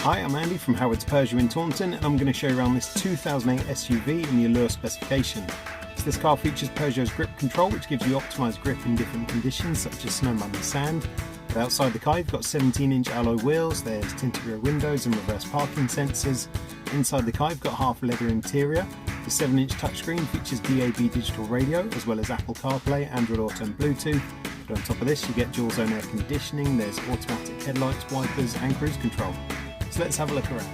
Hi, I'm Andy from RA18PSO in Taunton, and I'm going to show you around this 2008 SUV in the Allure specification. So this car features Peugeot's grip control, which gives you optimised grip in different conditions such as snow, mud and sand. But outside the car you've got 17-inch alloy wheels, there's tinted rear windows and reverse parking sensors. Inside the car you've got half leather interior. The 7-inch touchscreen features DAB digital radio as well as Apple CarPlay, Android Auto and Bluetooth. But on top of this you get dual zone air conditioning, there's automatic headlights, wipers and cruise control. So let's have a look around.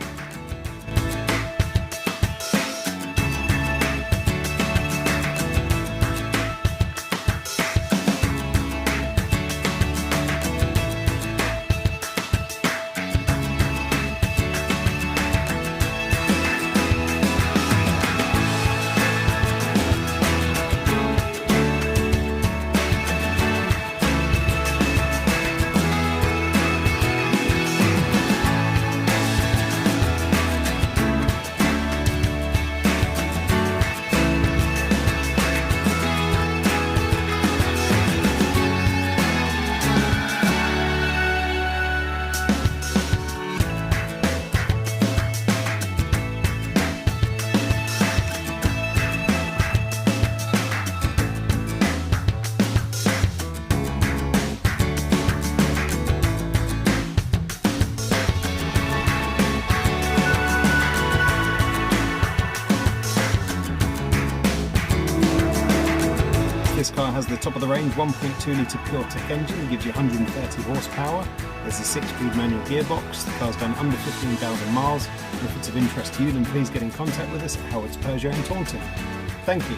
This car has the top of the range 1.2 litre PureTech engine that gives you 130 horsepower. There's a 6-speed manual gearbox. The car's done under 15,000 miles. And if it's of interest to you, then please get in contact with us at RA18PSO in Taunton. Thank you.